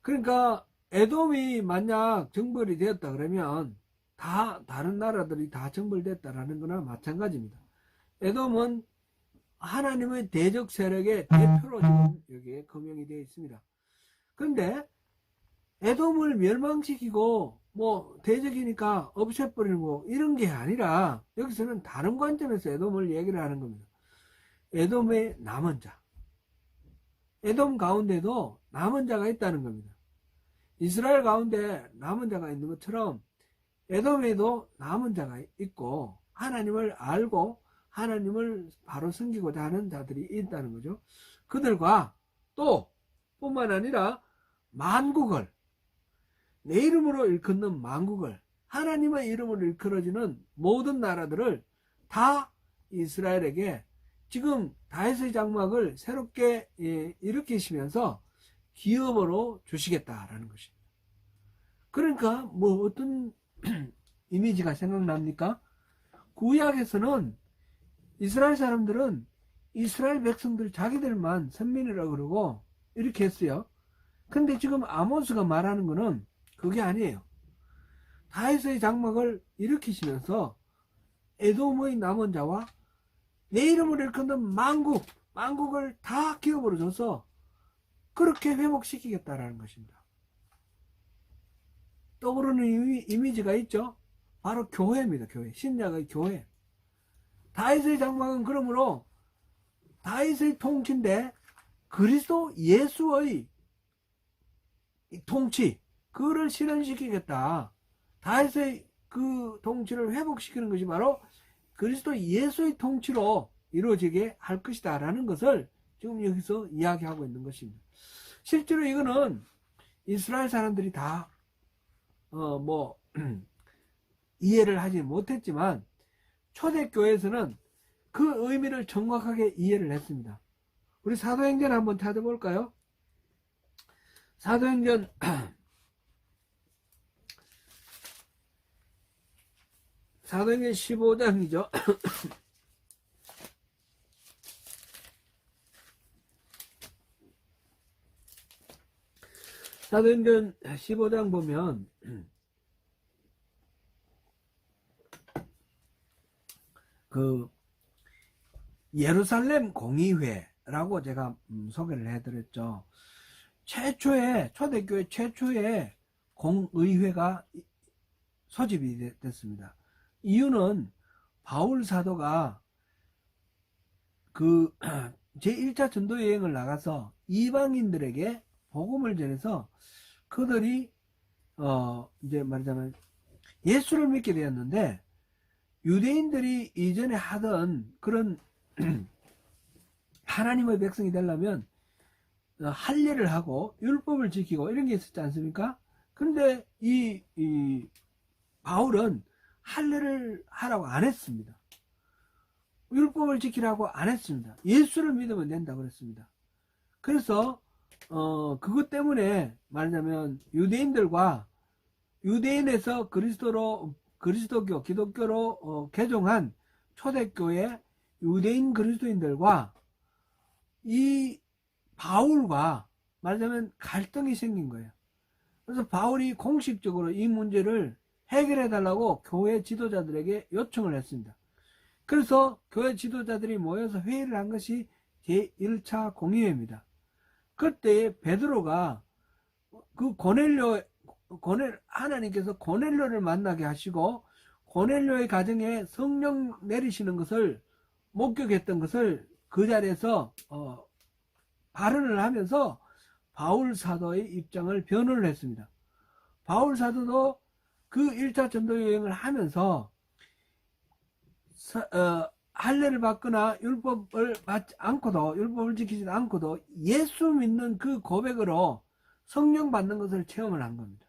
그러니까 에돔이 만약 정벌이 되었다 그러면 다른 나라들이 다 정벌됐다라는 거나 마찬가지입니다. 에돔은 하나님의 대적 세력의 대표로 지금 여기에 거명이 되어 있습니다. 그런데 에돔을 멸망시키고 뭐 대적이니까 없애버리는 거, 이런 게 아니라 여기서는 다른 관점에서 에돔을 얘기를 하는 겁니다. 에돔의 남은 자, 에돔 가운데도 남은 자가 있다는 겁니다. 이스라엘 가운데 남은 자가 있는 것처럼 에돔에도 남은 자가 있고, 하나님을 알고 하나님을 바로 섬기고자 하는 자들이 있다는 거죠. 그들과 또 뿐만 아니라 만국을, 내 이름으로 일컫는 만국을, 하나님의 이름으로 일컬어지는 모든 나라들을 다 이스라엘에게 지금 다윗의 장막을 새롭게 일으키시면서 기업으로 주시겠다라는 것입니다. 그러니까 뭐 어떤 이미지가 생각납니까? 구약에서는 이스라엘 사람들은 이스라엘 백성들 자기들만 선민이라고 그러고 이렇게 했어요. 근데 지금 아모스가 말하는 거는 그게 아니에요. 다윗의 장막을 일으키시면서 에돔의 남은 자와 내 이름을 일컫는 만국을 다 기업으로 줘서 그렇게 회복시키겠다라는 것입니다. 떠오르는 이미지가 있죠. 바로 교회입니다. 교회, 신약의 교회. 다윗의 장막은 그러므로 다윗의 통치인데 그리스도 예수의 통치, 그를 실현시키겠다. 다윗의 그 통치를 회복시키는 것이 바로 그리스도 예수의 통치로 이루어지게 할 것이다 라는 것을 지금 여기서 이야기하고 있는 것입니다. 실제로 이거는 이스라엘 사람들이 다 이해를 하지 못했지만 초대교회에서는 그 의미를 정확하게 이해를 했습니다. 우리 사도행전 한번 찾아볼까요? 사도행전 15장이죠. 사도행전 15장 보면 그 예루살렘 공의회라고 제가 소개를 해드렸죠. 초대교회 최초의 공의회가 소집이 됐습니다. 이유는 바울 사도가 그 제1차 전도 여행을 나가서 이방인들에게 복음을 전해서 그들이 이제 말하자면 예수를 믿게 되었는데, 유대인들이 이전에 하던 그런 하나님의 백성이 되려면 할례를 하고 율법을 지키고 이런 게 있었지 않습니까? 그런데 이 바울은 할례를 하라고 안 했습니다. 율법을 지키라고 안 했습니다. 예수를 믿으면 된다고 그랬습니다. 그래서 그것 때문에 말하자면 유대인들과 유대인에서 그리스도교 기독교로 개종한 초대교회 유대인 그리스도인들과 이 바울과 말하자면 갈등이 생긴 거예요. 그래서 바울이 공식적으로 이 문제를 해결해 달라고 교회 지도자들에게 요청을 했습니다. 그래서 교회 지도자들이 모여서 회의를 한 것이 제1차 공의회입니다. 그때 베드로가 그 하나님께서 고넬료를 만나게 하시고 고넬료의 가정에 성령 내리시는 것을 목격했던 것을 그 자리에서 발언을 하면서 바울 사도의 입장을 변호를 했습니다. 바울 사도도 그 1차 전도 여행을 하면서 할례를 받거나 율법을 받지 않고도 율법을 지키지 않고도 예수 믿는 그 고백으로 성령 받는 것을 체험을 한 겁니다.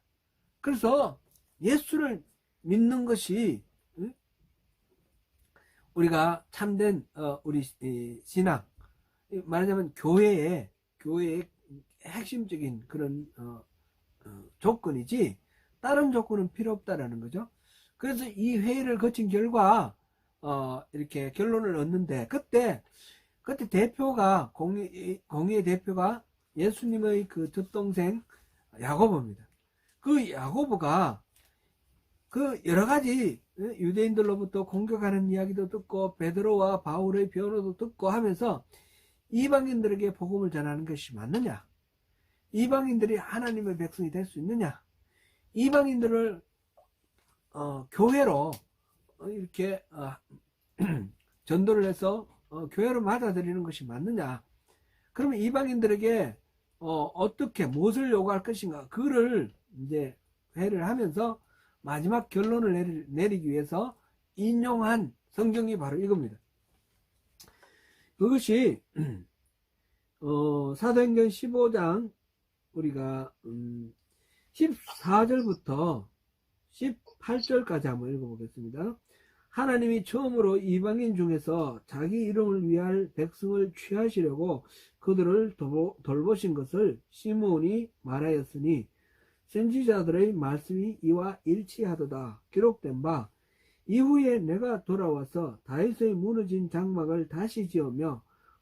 그래서 예수를 믿는 것이 우리가 참된 우리 신앙, 말하자면 교회의 핵심적인 그런 조건이지 다른 조건은 필요 없다라는 거죠. 그래서 이 회의를 거친 결과 이렇게 결론을 얻는데 그때 대표가 공의의 대표가 예수님의 그 젖동생 야고보입니다. 그 야고보가 그 여러 가지 유대인들로부터 공격하는 이야기도 듣고 베드로와 바울의 변호도 듣고 하면서 이방인들에게 복음을 전하는 것이 맞느냐? 이방인들이 하나님의 백성이 될 수 있느냐? 이방인들을 교회로 이렇게 전도를 해서 교회로 맞아들이는 것이 맞느냐? 그러면 이방인들에게 어떻게 무엇을 요구할 것인가? 그를 이제 회의를 하면서 마지막 결론을 내리기 위해서 인용한 성경이 바로 이겁니다. 그것이 사도행전 15장 우리가 14절부터 18절까지 한번 읽어보겠습니다. 하나님이 처음으로 이방인 중에서 자기 이름을 위할 백성을 취하시려고 그들을 돌보신 것을 시므온이 말하였으니 선지자들의 말씀이 이와 일치하도다. 기록된 바 이후에 내가 돌아와서 다윗의 무너진 장막을 다시 지으며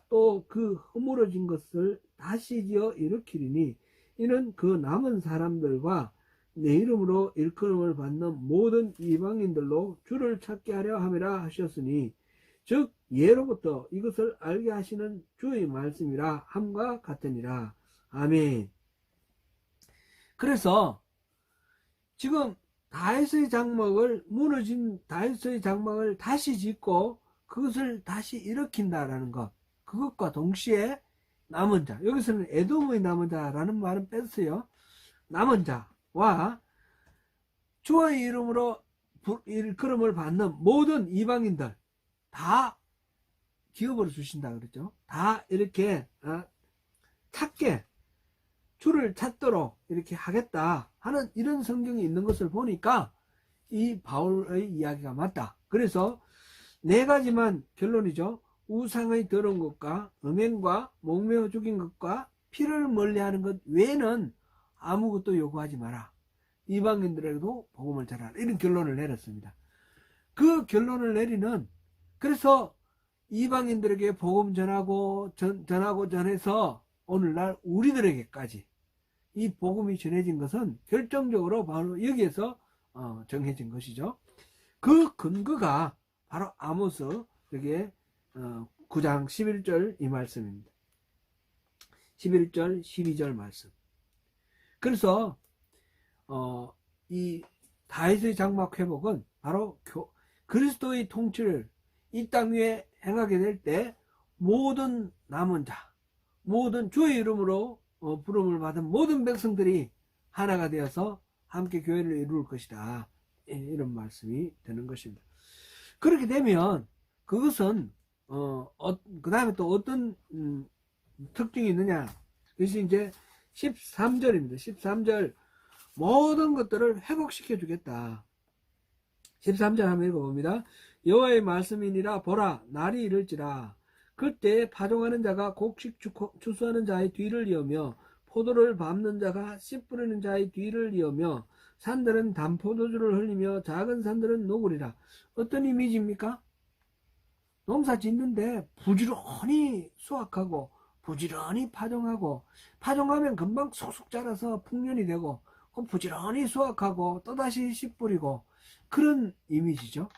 또 그 허물어진 것을 다시 지어 일으키리니 이는 그 남은 사람들과 내 이름으로 일컬음을 받는 모든 이방인들로 주를 찾게 하려 함이라 하셨으니 즉 예로부터 이것을 알게 하시는 주의 말씀이라 함과 같으니라. 아멘. 그래서 지금 다윗의 장막을 무너진 다윗의 장막을 다시 짓고 그것을 다시 일으킨다라는 것, 그것과 동시에 남은 자, 여기서는 에돔의 남은 자라는 말은 뺐어요. 남은 자와 주의 이름으로 일컬음을 받는 모든 이방인들 다 기업으로 주신다 그랬죠. 다 이렇게 찾게 주를 찾도록 이렇게 하겠다 하는 이런 성경이 있는 것을 보니까 이 바울의 이야기가 맞다. 그래서 네 가지만 결론이죠. 우상의 더러운 것과 음행과 목매어 죽인 것과 피를 멀리하는 것 외에는 아무것도 요구하지 마라. 이방인들에게도 복음을 전하라. 이런 결론을 내렸습니다. 그 결론을 내리는 그래서 이방인들에게 복음 전하고 전해서 오늘날 우리들에게까지 이 복음이 전해진 것은 결정적으로 바로 여기에서 정해진 것이죠. 그 근거가 바로 아모스 여기에 9장 11절 이 말씀입니다. 11절 12절 말씀. 그래서 이 다윗의 장막 회복은 바로 그리스도의 통치를 이 땅 위에 행하게 될 때 모든 남은 자, 모든 주의 이름으로 부름을 받은 모든 백성들이 하나가 되어서 함께 교회를 이룰 것이다. 이런 말씀이 되는 것입니다. 그렇게 되면 그것은 그 다음에 또 어떤 특징이 있느냐, 그것이 이제 13절입니다. 13절 모든 것들을 회복시켜 주겠다. 13절 한번 읽어봅니다. 여호와의 말씀이니라. 보라, 날이 이를지라. 그때 파종하는 자가 곡식 추수하는 자의 뒤를 이으며 포도를 밟는 자가 씨 뿌리는 자의 뒤를 이으며 산들은 단포도주를 흘리며 작은 산들은 녹으리라. 어떤 이미지입니까? 농사 짓는데 부지런히 수확하고 부지런히 파종하고, 파종하면 금방 쏙쏙 자라서 풍년이 되고, 부지런히 수확하고 또다시 씨 뿌리고, 그런 이미지죠.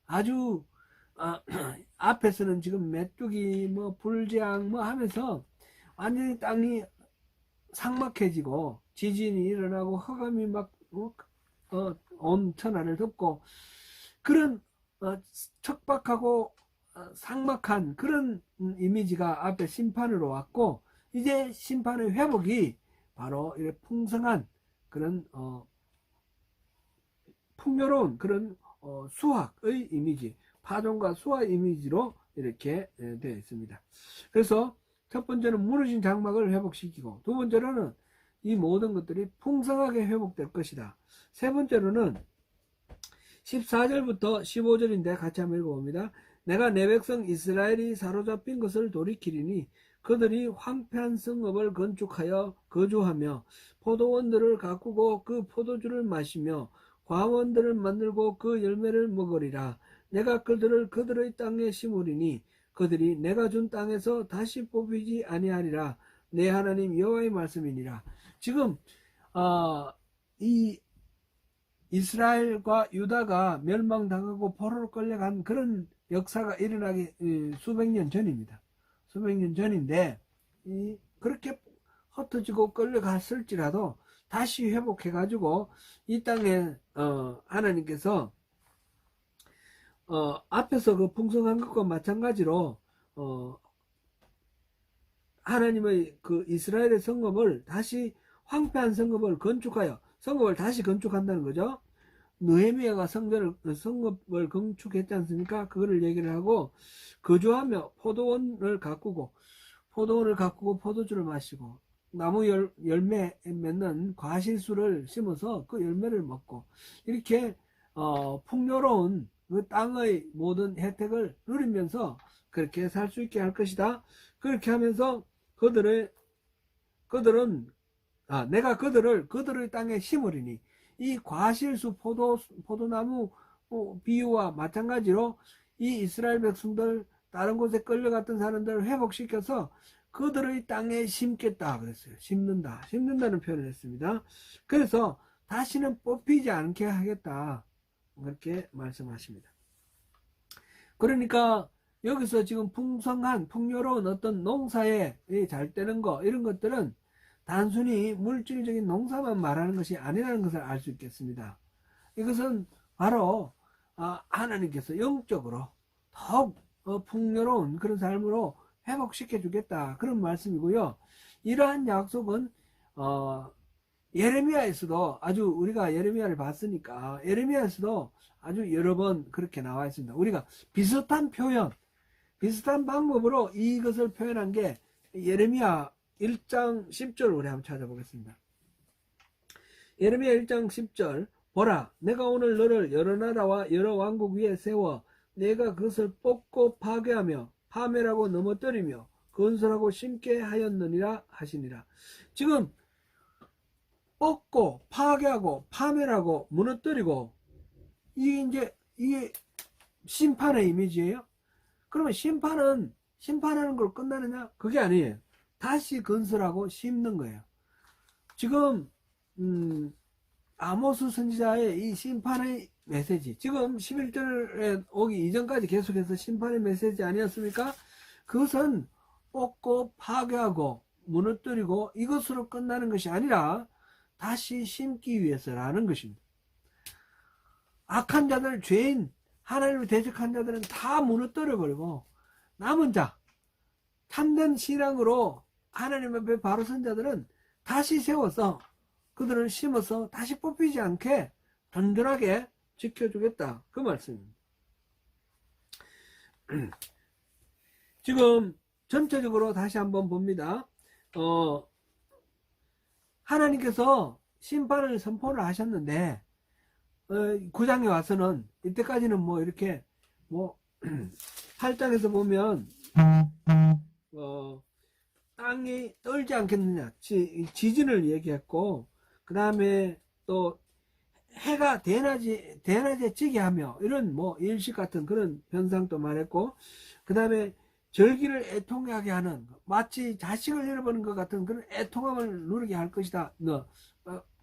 아주 앞에서는 지금 메뚜기 뭐 불재앙 뭐 하면서 완전히 땅이 삭막해지고 지진이 일어나고 흑암이 막 온 천하를 덮고, 그런 척박하고 삭막한 그런 이미지가 앞에 심판으로 왔고, 이제 심판의 회복이 바로 이렇게 풍성한 그런 풍요로운 그런 수확의 이미지, 파종과 수확 이미지로 이렇게 되어 있습니다. 그래서 첫 번째는 무너진 장막을 회복시키고, 두 번째로는 이 모든 것들이 풍성하게 회복될 것이다. 세 번째로는 14절부터 15절인데 같이 한번 읽어봅니다. 내가 내 백성 이스라엘이 사로잡힌 것을 돌이키리니 그들이 황폐한 성읍을 건축하여 거주하며 포도원들을 가꾸고 그 포도주를 마시며 과원들을 만들고 그 열매를 먹으리라. 내가 그들을 그들의 땅에 심으리니 그들이 내가 준 땅에서 다시 뽑히지 아니하리라. 내 하나님 여호와의 말씀이니라. 지금 이 이스라엘과 유다가 멸망당하고 포로로 끌려간 그런 역사가 일어나기 수백 년 전입니다. 수백 년 전인데 그렇게 흩어지고 끌려갔을지라도 다시 회복해가지고 이 땅에 하나님께서 앞에서 그 풍성한 것과 마찬가지로 하나님의 그 이스라엘의 성읍을 다시, 황폐한 성읍을 건축하여, 성읍을 다시 건축한다는 거죠. 느헤미야가 성읍을 건축했지 않습니까? 그거를 얘기를 하고, 거주하며 포도원을 가꾸고 포도주를 마시고 나무 열매 맺는 과실수를 심어서 그 열매를 먹고, 이렇게 풍요로운 그 땅의 모든 혜택을 누리면서 그렇게 살 수 있게 할 것이다. 그렇게 하면서 내가 그들의 땅에 심으리니, 이 과실수 포도나무 비유와 마찬가지로 이 이스라엘 백성들, 다른 곳에 끌려갔던 사람들을 회복시켜서 그들의 땅에 심겠다 그랬어요. 심는다는 표현을 했습니다. 그래서 다시는 뽑히지 않게 하겠다, 그렇게 말씀하십니다. 그러니까 여기서 지금 풍성한 풍요로운 어떤 농사에 잘 되는 거, 이런 것들은 단순히 물질적인 농사만 말하는 것이 아니라는 것을 알 수 있겠습니다. 이것은 바로 하나님께서 영적으로 더욱 풍요로운 그런 삶으로 회복시켜 주겠다, 그런 말씀이고요. 이러한 약속은 예레미야에서도, 아주 우리가 예레미야를 봤으니까 예레미야에서도 아주 여러 번 그렇게 나와 있습니다. 우리가 비슷한 표현, 비슷한 방법으로 이것을 표현한 게 예레미야 1장 10절 우리 한번 찾아보겠습니다. 예레미야 1장 10절. 보라, 내가 오늘 너를 여러 나라와 여러 왕국 위에 세워 내가 그것을 뽑고 파괴하며 파멸하고 넘어뜨리며 건설하고 심게 하였느니라 하시니라. 지금 뽑고 파괴하고 파멸하고 무너뜨리고, 이게 심판의 이미지예요. 그러면 심판하는 걸 끝나느냐? 그게 아니에요. 다시 건설하고 심는 거예요. 지금 아모스 선지자의 이 심판의 메시지, 지금 11절에 오기 이전까지 계속해서 심판의 메시지 아니었습니까? 그것은 뽑고 파괴하고 무너뜨리고 이것으로 끝나는 것이 아니라 다시 심기 위해서라는 것입니다. 악한 자들, 죄인, 하나님을 대적한 자들은 다 무너뜨려 버리고, 남은 자, 참된 신앙으로 하나님 앞에 바로 선 자들은 다시 세워서 그들을 심어서 다시 뽑히지 않게 든든하게 지켜주겠다. 그 말씀입니다. 지금 전체적으로 다시 한번 봅니다. 하나님께서 심판을 선포를 하셨는데 9장에 와서는 이때까지는 뭐 이렇게 뭐 8장에서 보면 땅이 떨지 않겠느냐 지진을 얘기했고, 그 다음에 또 해가 대낮에 지게 하며 이런 뭐 일식 같은 그런 현상도 말했고, 그 다음에 절기를 애통하게 하는, 마치 자식을 잃어버린 것 같은 그런 애통함을 누르게 할 것이다,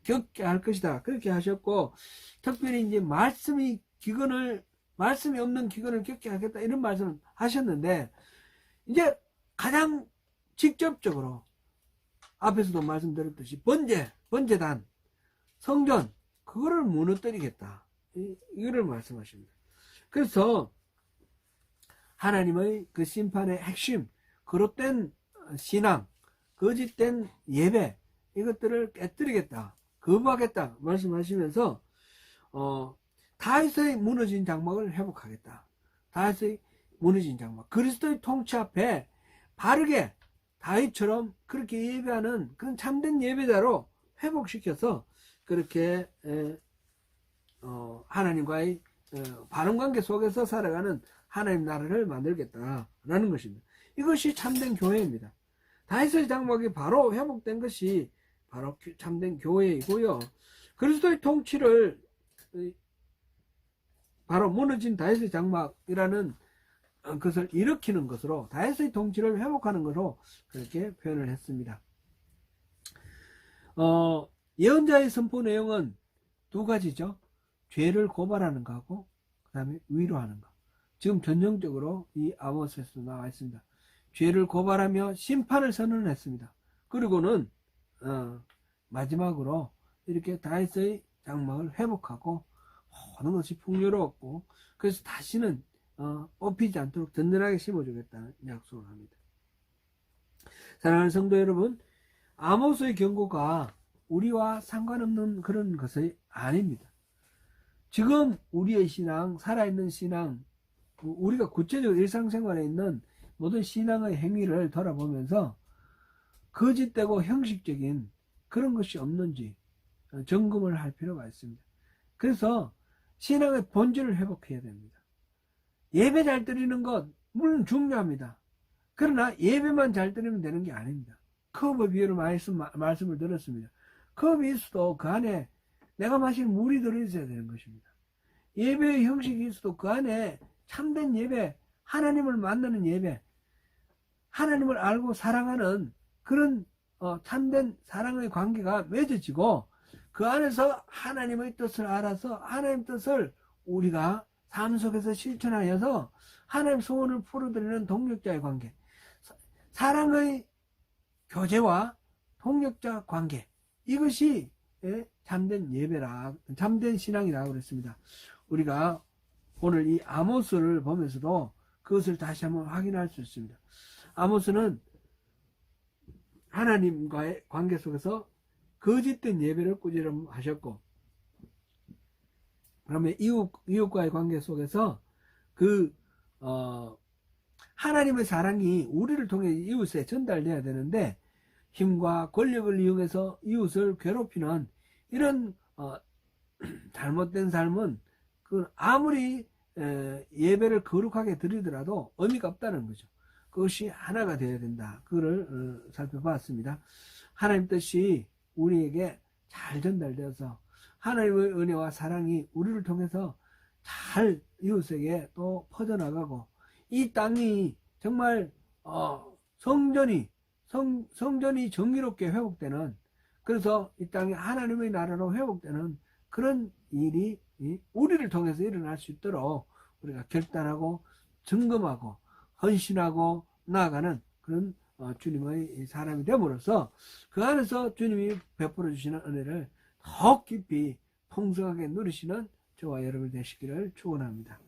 겪게 할 것이다, 그렇게 하셨고, 특별히 이제 말씀이 없는 기근을 겪게 하겠다, 이런 말씀을 하셨는데, 이제 가장 직접적으로 앞에서도 말씀드렸듯이 번제단, 성전, 그거를 무너뜨리겠다, 이거를 말씀하십니다. 그래서 하나님의 그 심판의 핵심, 거짓된 신앙, 거짓된 예배, 이것들을 깨뜨리겠다, 거부하겠다 말씀하시면서 다윗의 무너진 장막을 회복하겠다. 다윗의 무너진 장막, 그리스도의 통치 앞에 바르게 다윗처럼 그렇게 예배하는 그런 참된 예배자로 회복시켜서 그렇게 하나님과의 바른 관계 속에서 살아가는 하나님 나라를 만들겠다라는 것입니다. 이것이 참된 교회입니다. 다윗의 장막이 바로 회복된 것이 바로 참된 교회이고요. 그리스도의 통치를 바로 무너진 다윗의 장막이라는 것을 일으키는 것으로, 다윗의 통치를 회복하는 것으로 그렇게 표현을 했습니다. 예언자의 선포 내용은 두 가지죠. 죄를 고발하는 거하고 그 다음에 위로하는 거. 지금 전형적으로 이 아모스에서 나와 있습니다. 죄를 고발하며 심판을 선언했습니다. 그리고는 마지막으로 이렇게 다윗의 장막을 회복하고 모든 것이 풍요로웠고, 그래서 다시는 뽑히지 않도록 든든하게 심어주겠다는 약속을 합니다. 사랑하는 성도 여러분, 아모스의 경고가 우리와 상관없는 그런 것이 아닙니다. 지금 우리의 신앙, 살아있는 신앙, 우리가 구체적으로 일상생활에 있는 모든 신앙의 행위를 돌아보면서 거짓되고 형식적인 그런 것이 없는지 점검을 할 필요가 있습니다. 그래서 신앙의 본질을 회복해야 됩니다. 예배 잘 드리는 것 물론 중요합니다. 그러나 예배만 잘 드리면 되는 게 아닙니다. 컵의 비유로 말씀을 드렸습니다. 컵이 있어도 그 안에 내가 마실 물이 들어있어야 되는 것입니다. 예배의 형식이 있어도 그 안에 참된 예배, 하나님을 만나는 예배, 하나님을 알고 사랑하는 그런 참된 사랑의 관계가 맺어지고, 그 안에서 하나님의 뜻을 알아서 하나님 뜻을 우리가 삶 속에서 실천하여서 하나님 소원을 풀어드리는 동력자의 관계, 사랑의 교제와 동력자 관계, 이것이 참된 예배라, 참된 신앙이라고 그랬습니다. 우리가 오늘 이 아모스를 보면서도 그것을 다시 한번 확인할 수 있습니다. 아모스는 하나님과의 관계 속에서 거짓된 예배를 꾸지람하셨고, 그러면 이웃과의 관계 속에서 하나님의 사랑이 우리를 통해 이웃에 전달돼야 되는데, 힘과 권력을 이용해서 이웃을 괴롭히는 이런 잘못된 삶은 아무리 예배를 거룩하게 드리더라도 의미가 없다는 거죠. 그것이 하나가 되어야 된다. 그거를 살펴봤습니다. 하나님 뜻이 우리에게 잘 전달되어서 하나님의 은혜와 사랑이 우리를 통해서 잘 이웃에게 또 퍼져나가고, 이 땅이 정말 성전이 정의롭게 회복되는, 그래서 이 땅이 하나님의 나라로 회복되는 그런 일이 우리를 통해서 일어날 수 있도록 우리가 결단하고 점검하고 헌신하고 나아가는 그런 주님의 사람이 됨으로써 그 안에서 주님이 베풀어 주시는 은혜를 더 깊이 풍성하게 누리시는 저와 여러분 되시기를 축원합니다.